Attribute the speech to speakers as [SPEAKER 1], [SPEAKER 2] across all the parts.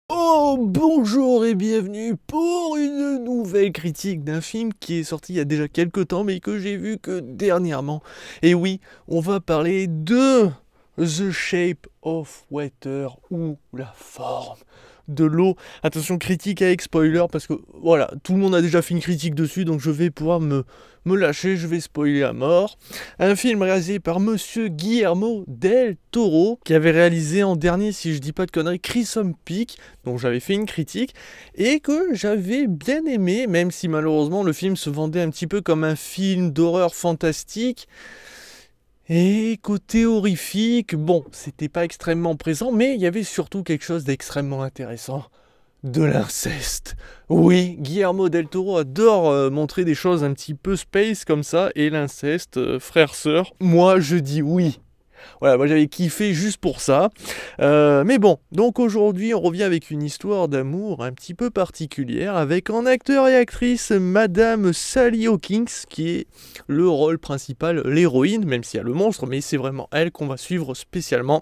[SPEAKER 1] Oh, bonjour et bienvenue pour une nouvelle critique d'un film qui est sorti il y a déjà quelques temps mais que j'ai vu que dernièrement. Et oui, on va parler de The Shape of Water ou la forme de l'eau. Attention, critique avec spoiler parce que voilà, tout le monde a déjà fait une critique dessus donc je vais pouvoir me lâcher, je vais spoiler à mort. Un film réalisé par Monsieur Guillermo del Toro qui avait réalisé en dernier, si je dis pas de conneries, Crimson Peak, dont j'avais fait une critique et que j'avais bien aimé, même si malheureusement le film se vendait un petit peu comme un film d'horreur fantastique. Et côté horrifique, bon, c'était pas extrêmement présent, mais il y avait surtout quelque chose d'extrêmement intéressant. De l'inceste. Oui, Guillermo del Toro adore montrer des choses un petit peu space comme ça, et l'inceste, frère-sœur, moi je dis oui. Voilà, moi j'avais kiffé juste pour ça. Mais bon, donc aujourd'hui on revient avec une histoire d'amour un petit peu particulière, avec en acteur et actrice Madame Sally Hawkins, qui est le rôle principal, l'héroïne, même s'il y a le monstre, mais c'est vraiment elle qu'on va suivre spécialement,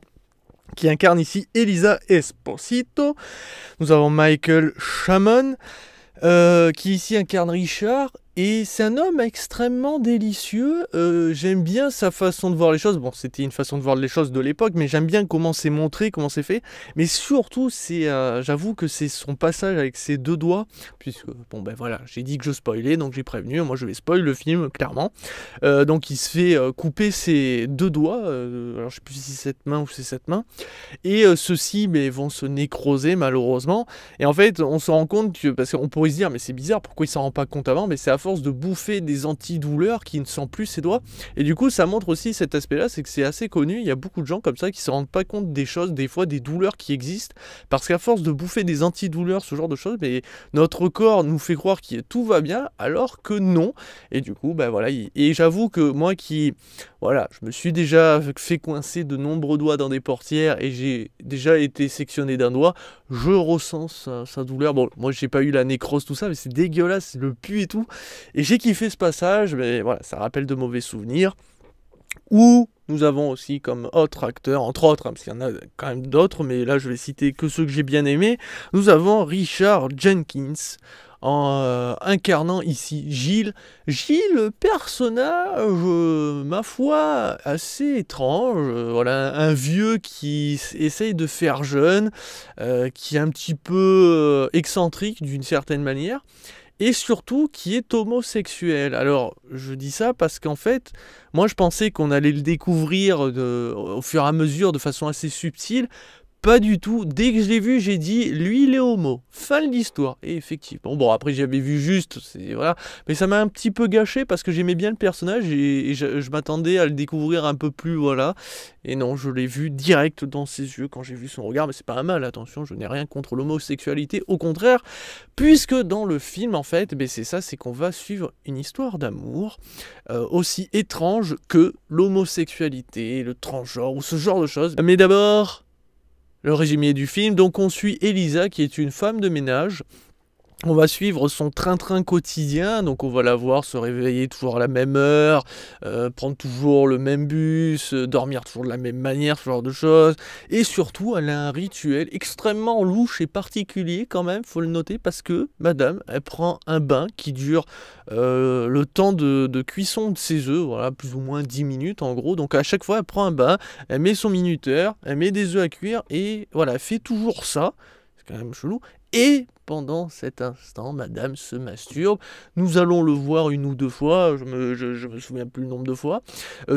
[SPEAKER 1] qui incarne ici Elisa Esposito. Nous avons Michael Shannon, qui ici incarne Richard, et c'est un homme extrêmement délicieux. J'aime bien sa façon de voir les choses. Bon, c'était une façon de voir les choses de l'époque, mais j'aime bien comment c'est montré, comment c'est fait. Mais surtout, j'avoue que c'est son passage avec ses deux doigts, puisque, bon ben voilà, j'ai dit que je spoilais, donc j'ai prévenu, moi je vais spoil le film, clairement. Donc il se fait couper ses deux doigts, alors je sais plus si c'est cette main ou c'est cette main, et ceux-ci vont se nécroser malheureusement. Et en fait, on se rend compte que, parce qu'on pourrait se dire, mais c'est bizarre, pourquoi il s'en rend pas compte avant? Mais c'est à force de bouffer des antidouleurs qu'il ne sent plus ses doigts. Et du coup, ça montre aussi cet aspect-là, c'est que c'est assez connu. Il y a beaucoup de gens comme ça qui se rendent pas compte des choses, des fois des douleurs qui existent, parce qu'à force de bouffer des antidouleurs, ce genre de choses, mais notre corps nous fait croire que tout va bien, alors que non. Et du coup, ben voilà. Et j'avoue que moi voilà, je me suis déjà fait coincer de nombreux doigts dans des portières et j'ai déjà été sectionné d'un doigt. Je ressens sa douleur. Bon, moi j'ai pas eu la nécrose, tout ça, mais c'est dégueulasse, le pu et tout. Et j'ai kiffé ce passage, mais voilà, ça rappelle de mauvais souvenirs. Ou nous avons aussi comme autre acteur, entre autres, parce qu'il y en a quand même d'autres, mais là je vais citer que ceux que j'ai bien aimés. Nous avons Richard Jenkins, incarnant ici Gilles. Gilles, personnage, ma foi, assez étrange. Voilà, un vieux qui essaye de faire jeune, qui est un petit peu excentrique d'une certaine manière, et surtout qui est homosexuel. Alors, je dis ça parce qu'en fait, moi je pensais qu'on allait le découvrir au fur et à mesure de façon assez subtile. Pas du tout. Dès que je l'ai vu, j'ai dit, lui, il est homo. Fin de l'histoire. Et effectivement, bon, après, j'avais vu juste, voilà. Mais ça m'a un petit peu gâché parce que j'aimais bien le personnage et je m'attendais à le découvrir un peu plus, voilà. Et non, je l'ai vu direct dans ses yeux quand j'ai vu son regard. Mais c'est pas un mal, attention, je n'ai rien contre l'homosexualité. Au contraire, puisque dans le film, en fait, c'est ça, c'est qu'on va suivre une histoire d'amour aussi étrange que l'homosexualité, le transgenre ou ce genre de choses. Mais d'abord, le résumé du film. Donc on suit Elisa qui est une femme de ménage. On va suivre son train-train quotidien, donc on va la voir se réveiller toujours à la même heure, prendre toujours le même bus, dormir toujours de la même manière, ce genre de choses. Et surtout, elle a un rituel extrêmement louche et particulier quand même, faut le noter, parce que madame, elle prend un bain qui dure le temps de cuisson de ses œufs, voilà, plus ou moins 10 minutes en gros. Donc à chaque fois, elle prend un bain, elle met son minuteur, elle met des œufs à cuire, et voilà, elle fait toujours ça. C'est quand même chelou. Et pendant cet instant, madame se masturbe. Nous allons le voir une ou deux fois, je me souviens plus le nombre de fois.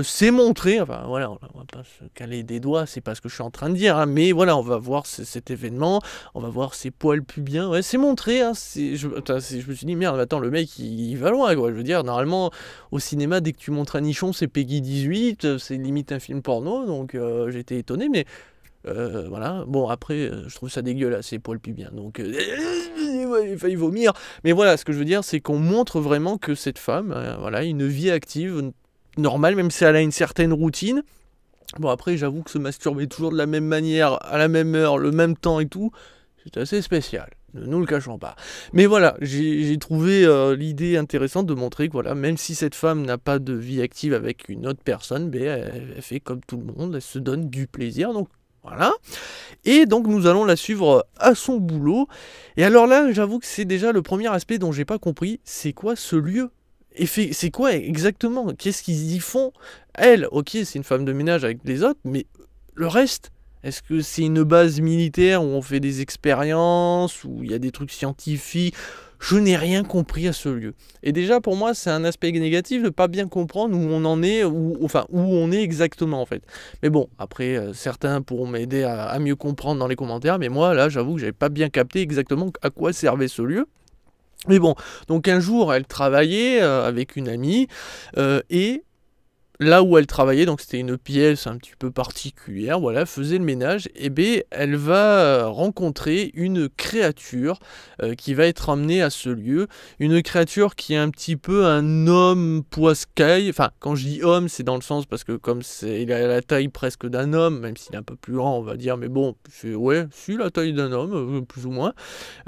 [SPEAKER 1] C'est montré, enfin voilà, on va pas se caler des doigts, c'est pas ce que je suis en train de dire, hein, mais voilà, on va voir cet événement, on va voir ses poils pubiens, ouais, c'est montré, hein, je me suis dit, merde, attends, le mec, il va loin, quoi, je veux dire, normalement, au cinéma, dès que tu montres un nichon, c'est Peggy 18, c'est limite un film porno, donc j'étais étonné, mais voilà, bon après, je trouve ça dégueulasse, ces poils pubiens, donc il a failli vomir. Mais voilà, ce que je veux dire, c'est qu'on montre vraiment que cette femme, voilà, une vie active, normale, même si elle a une certaine routine. Bon après, j'avoue que se masturber toujours de la même manière, à la même heure, le même temps et tout, c'est assez spécial. Ne nous le cachons pas. Mais voilà, j'ai trouvé l'idée intéressante de montrer que voilà, même si cette femme n'a pas de vie active avec une autre personne, elle fait comme tout le monde, elle se donne du plaisir. Donc Voilà. Et donc nous allons la suivre à son boulot. Et alors là, j'avoue que c'est déjà le premier aspect dont j'ai pas compris, c'est quoi ce lieu? Et c'est quoi exactement? Qu'est-ce qu'ils y font? Elle, ok, c'est une femme de ménage avec les autres, mais le reste? Est-ce que c'est une base militaire où on fait des expériences, où il y a des trucs scientifiques? Je n'ai rien compris à ce lieu. Et déjà, pour moi, c'est un aspect négatif de pas bien comprendre où on en est, enfin, où on est exactement, en fait. Mais bon, après, certains pourront m'aider à mieux comprendre dans les commentaires, mais moi, là, j'avoue que j'avais pas bien capté exactement à quoi servait ce lieu. Mais bon, donc un jour, elle travaillait avec une amie, et là où elle travaillait, donc c'était une pièce un petit peu particulière, voilà, faisait le ménage, et bien elle va rencontrer une créature qui va être emmenée à ce lieu, une créature qui est un petit peu un homme poiscaille, enfin quand je dis homme c'est dans le sens parce que comme il a la taille presque d'un homme, même s'il est un peu plus grand on va dire, mais bon, c'est ouais, c'est la taille d'un homme, plus ou moins.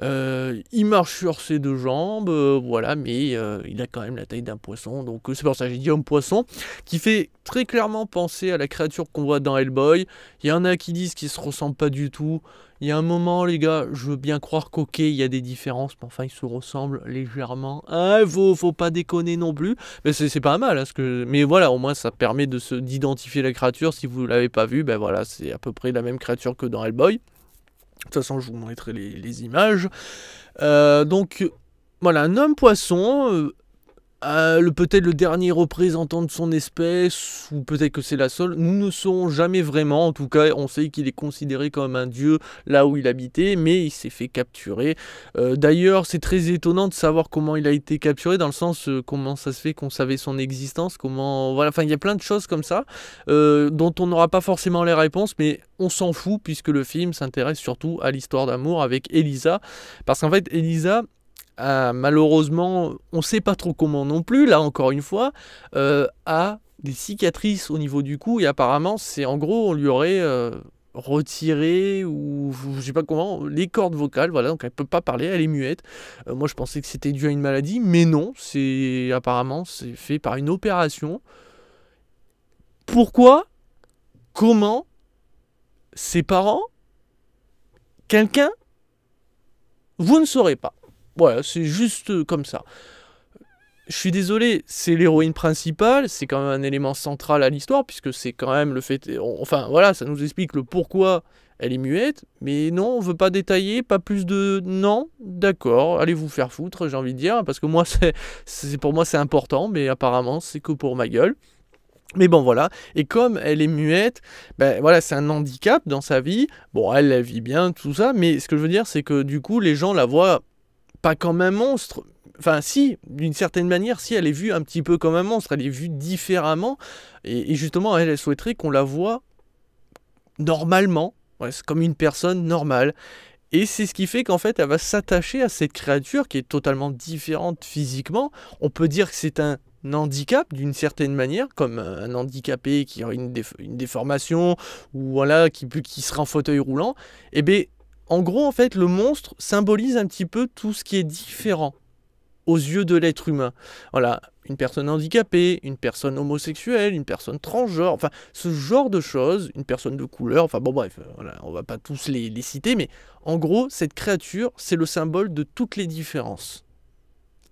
[SPEAKER 1] Il marche sur ses deux jambes, voilà, mais il a quand même la taille d'un poisson, donc c'est pour ça que j'ai dit homme-poisson, qui fait très clairement penser à la créature qu'on voit dans Hellboy. Il y en a qui disent qu'ils se ressemblent pas du tout. Il y a un moment, les gars, je veux bien croire qu'ok, il y a des différences, mais enfin, ils se ressemblent légèrement. Ah, faut pas déconner non plus. Mais c'est pas mal, hein, mais voilà, au moins, ça permet d'identifier la créature. Si vous l'avez pas vu, ben voilà, c'est à peu près la même créature que dans Hellboy. De toute façon, je vous montrerai les images. Donc, voilà, un homme poisson, peut-être le dernier représentant de son espèce, ou peut-être que c'est la seule, nous ne saurons jamais vraiment. En tout cas, on sait qu'il est considéré comme un dieu là où il habitait, mais il s'est fait capturer. D'ailleurs, c'est très étonnant de savoir comment il a été capturé, dans le sens comment ça se fait qu'on savait son existence, comment... Voilà, enfin, il y a plein de choses comme ça, dont on n'aura pas forcément les réponses, mais on s'en fout, puisque le film s'intéresse surtout à l'histoire d'amour avec Elisa. Parce qu'en fait, Elisa... malheureusement, on ne sait pas trop comment non plus, là encore une fois, a des cicatrices au niveau du cou, et apparemment, c'est en gros, on lui aurait retiré, ou je sais pas comment, les cordes vocales, voilà, donc elle peut pas parler, elle est muette. Moi, je pensais que c'était dû à une maladie, mais non, apparemment, c'est fait par une opération. Pourquoi? Comment? Ses parents? Quelqu'un? Vous ne saurez pas. Voilà, c'est juste comme ça. Je suis désolé, c'est l'héroïne principale, c'est quand même un élément central à l'histoire, puisque c'est quand même le fait... Enfin, voilà, ça nous explique le pourquoi elle est muette, mais non, on veut pas détailler, pas plus de... Non, d'accord, allez vous faire foutre, j'ai envie de dire, parce que moi, pour moi, c'est important, mais apparemment, c'est que pour ma gueule. Mais bon, voilà, et comme elle est muette, ben voilà, c'est un handicap dans sa vie. Bon, elle vit bien, tout ça, mais ce que je veux dire, c'est que du coup, les gens la voient pas comme un monstre. Enfin, si, d'une certaine manière, si elle est vue un petit peu comme un monstre, elle est vue différemment. Et justement, elle souhaiterait qu'on la voie normalement. Ouais, c'est comme une personne normale. Et c'est ce qui fait qu'en fait, elle va s'attacher à cette créature qui est totalement différente physiquement. On peut dire que c'est un handicap d'une certaine manière, comme un handicapé qui a une déformation, ou voilà, qui sera en fauteuil roulant. Et bien, en gros, en fait, le monstre symbolise un petit peu tout ce qui est différent aux yeux de l'être humain. Voilà, une personne handicapée, une personne homosexuelle, une personne transgenre, enfin, ce genre de choses, une personne de couleur, enfin bon bref, voilà, on va pas tous les citer, mais en gros, cette créature, c'est le symbole de toutes les différences.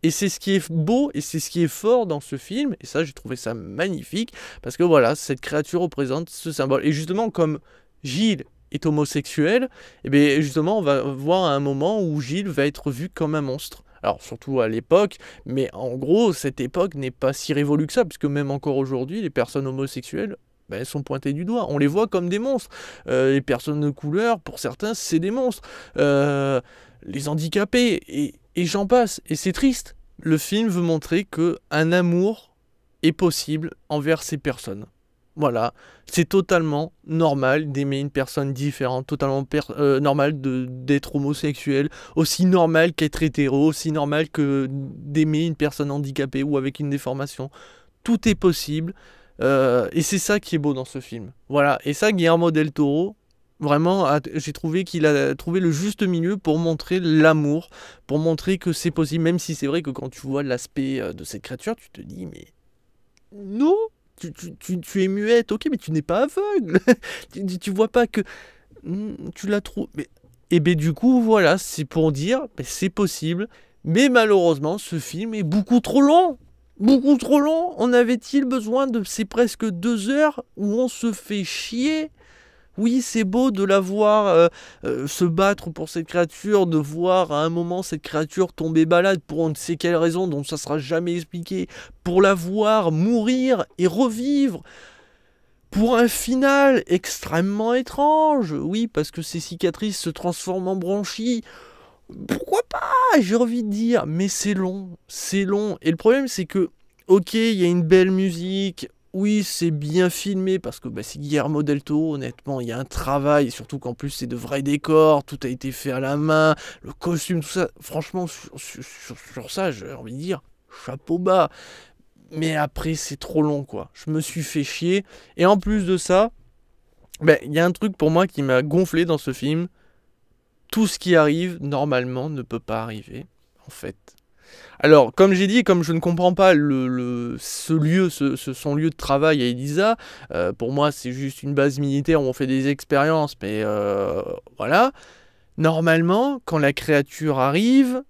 [SPEAKER 1] Et c'est ce qui est beau, et c'est ce qui est fort dans ce film, et ça, j'ai trouvé ça magnifique, parce que voilà, cette créature représente ce symbole. Et justement, comme Gilles est homosexuel, et bien justement, on va voir à un moment où Gilles va être vu comme un monstre. Alors, surtout à l'époque, mais en gros, cette époque n'est pas si révolue que ça, puisque même encore aujourd'hui, les personnes homosexuelles, ben, elles sont pointées du doigt. On les voit comme des monstres. Les personnes de couleur, pour certains, c'est des monstres. Les handicapés, et j'en passe. Et c'est triste. Le film veut montrer qu'un amour est possible envers ces personnes. Voilà, c'est totalement normal d'aimer une personne différente, totalement normal d'être homosexuel, aussi normal qu'être hétéro, aussi normal que d'aimer une personne handicapée ou avec une déformation. Tout est possible, et c'est ça qui est beau dans ce film. Voilà, et ça, Guillermo del Toro, vraiment, j'ai trouvé qu'il a trouvé le juste milieu pour montrer l'amour, pour montrer que c'est possible, même si c'est vrai que quand tu vois l'aspect de cette créature, tu te dis, mais non! Tu es muette, ok, mais tu n'es pas aveugle. tu vois pas que Tu la trouves... Et ben du coup, voilà, c'est pour dire, c'est possible. Mais malheureusement, ce film est beaucoup trop long. Beaucoup trop long. En avait-il besoin de ces presque 2 heures où on se fait chier? Oui, c'est beau de la voir se battre pour cette créature, de voir à un moment cette créature tomber malade pour on ne sait quelle raison, dont ça sera jamais expliqué, pour la voir mourir et revivre, pour un final extrêmement étrange. Oui, parce que ses cicatrices se transforment en bronchies. Pourquoi pas, j'ai envie de dire, mais c'est long, c'est long. Et le problème, c'est que, ok, il y a une belle musique, oui, c'est bien filmé, parce que c'est Guillermo del Toro, honnêtement, il y a un travail, surtout qu'en plus, c'est de vrais décors, tout a été fait à la main, le costume, tout ça. Franchement, sur ça, j'ai envie de dire, chapeau bas. Mais après, c'est trop long, quoi. Je me suis fait chier. Et en plus de ça, il y a un truc pour moi qui m'a gonflé dans ce film. Tout ce qui arrive, normalement, ne peut pas arriver, en fait. Alors, comme j'ai dit, comme je ne comprends pas son lieu de travail à Elisa, pour moi, c'est juste une base militaire où on fait des expériences, mais voilà. Normalement, quand la créature arrive,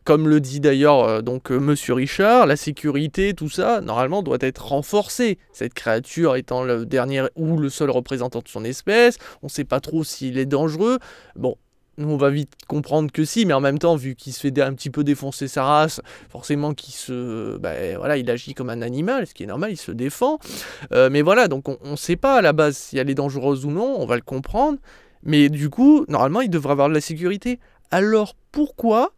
[SPEAKER 1] comme le dit d'ailleurs Monsieur Richard, la sécurité, tout ça, normalement, doit être renforcée. Cette créature étant le dernier ou le seul représentant de son espèce, on ne sait pas trop s'il est dangereux. Bon, nous, on va vite comprendre que si, mais en même temps, vu qu'il se fait un petit peu défoncer sa race, forcément il agit comme un animal, ce qui est normal, il se défend. Mais voilà, donc on ne sait pas à la base si elle est dangereuse ou non, on va le comprendre. Mais du coup, normalement, il devrait avoir de la sécurité. Alors pourquoi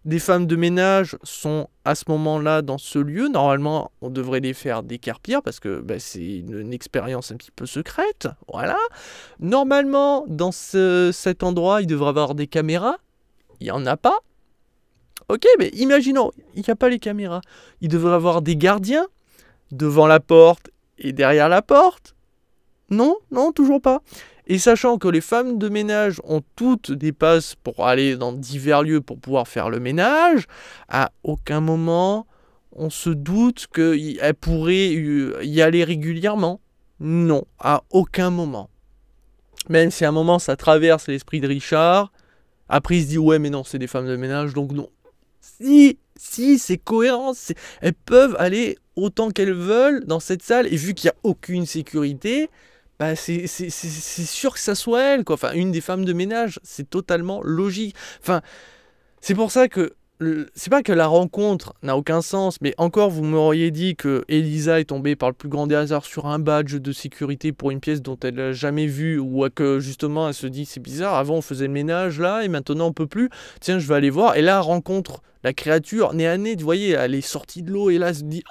[SPEAKER 1] des femmes de ménage sont à ce moment-là dans ce lieu? Normalement, on devrait les faire décarpir parce que c'est une expérience un petit peu secrète. Voilà. Normalement, dans cet endroit, il devrait y avoir des caméras. Il n'y en a pas. Ok, mais imaginons, il n'y a pas les caméras. Il devrait y avoir des gardiens devant la porte et derrière la porte. Non, toujours pas. Et sachant que les femmes de ménage ont toutes des passes pour aller dans divers lieux pour pouvoir faire le ménage, à aucun moment on se doute qu'elles pourraient y aller régulièrement. Non, à aucun moment. Même si à un moment ça traverse l'esprit de Richard, après il se dit ouais mais non c'est des femmes de ménage donc non. Si, c'est cohérent, elles peuvent aller autant qu'elles veulent dans cette salle et vu qu'il n'y a aucune sécurité, c'est sûr que ça soit elle, quoi. Enfin, une des femmes de ménage, c'est totalement logique. Enfin, c'est pour ça que c'est pas que la rencontre n'a aucun sens, mais encore vous m'auriez dit que Elisa est tombée par le plus grand des hasards sur un badge de sécurité pour une pièce dont elle n'a jamais vu, ou que justement elle se dit c'est bizarre, avant on faisait le ménage là et maintenant on peut plus, tiens je vais aller voir, et là elle rencontre la créature nez à nez, vous voyez, elle est sortie de l'eau et là elle se dit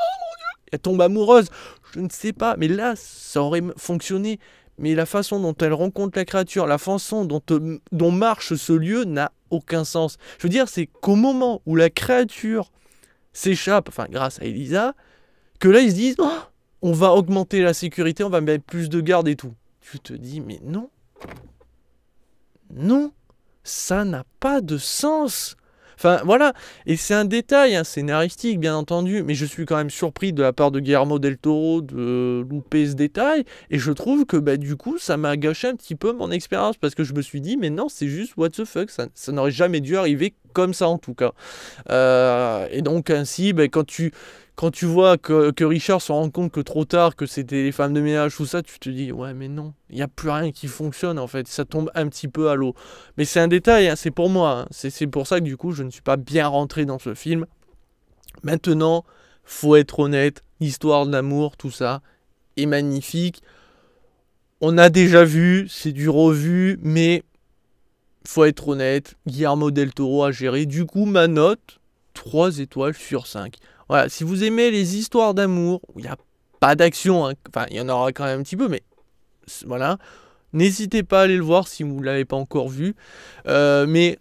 [SPEAKER 1] elle tombe amoureuse, je ne sais pas, mais là, ça aurait fonctionné. Mais la façon dont elle rencontre la créature, la façon dont marche ce lieu n'a aucun sens. Je veux dire, c'est qu'au moment où la créature s'échappe, enfin grâce à Elisa, que là ils se disent, on va augmenter la sécurité, on va mettre plus de gardes et tout. Tu te dis, mais non. Non, ça n'a pas de sens. Enfin, voilà, et c'est un détail scénaristique, bien entendu, mais je suis quand même surpris de la part de Guillermo del Toro de louper ce détail, et je trouve que du coup, ça m'a gâché un petit peu mon expérience, parce que je me suis dit, mais non, c'est juste what the fuck, ça n'aurait jamais dû arriver comme ça en tout cas. Et donc ainsi, quand tu vois que Richard se rend compte que trop tard, que c'était les femmes de ménage, tout ça, tu te dis, ouais mais non, il n'y a plus rien qui fonctionne en fait, ça tombe un petit peu à l'eau. Mais c'est un détail, c'est pour moi, c'est pour ça que du coup je ne suis pas bien rentré dans ce film. Maintenant, faut être honnête, l'histoire de l'amour, tout ça, est magnifique. On a déjà vu, c'est du revu, mais faut être honnête, Guillermo del Toro a géré. Du coup, ma note, 3 étoiles sur 5. Voilà, si vous aimez les histoires d'amour, où il n'y a pas d'action, enfin il y en aura quand même un petit peu, mais voilà, n'hésitez pas à aller le voir si vous ne l'avez pas encore vu. Mais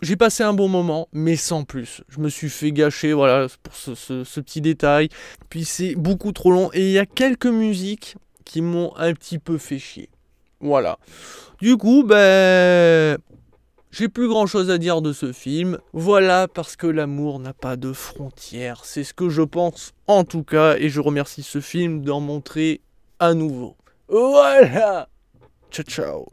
[SPEAKER 1] j'ai passé un bon moment, mais sans plus. Je me suis fait gâcher, voilà, pour ce petit détail. Puis c'est beaucoup trop long, et il y a quelques musiques qui m'ont un petit peu fait chier. Voilà. Du coup, j'ai plus grand chose à dire de ce film. Voilà, parce que l'amour n'a pas de frontières. C'est ce que je pense en tout cas, et je remercie ce film d'en montrer à nouveau. Voilà. Ciao, ciao.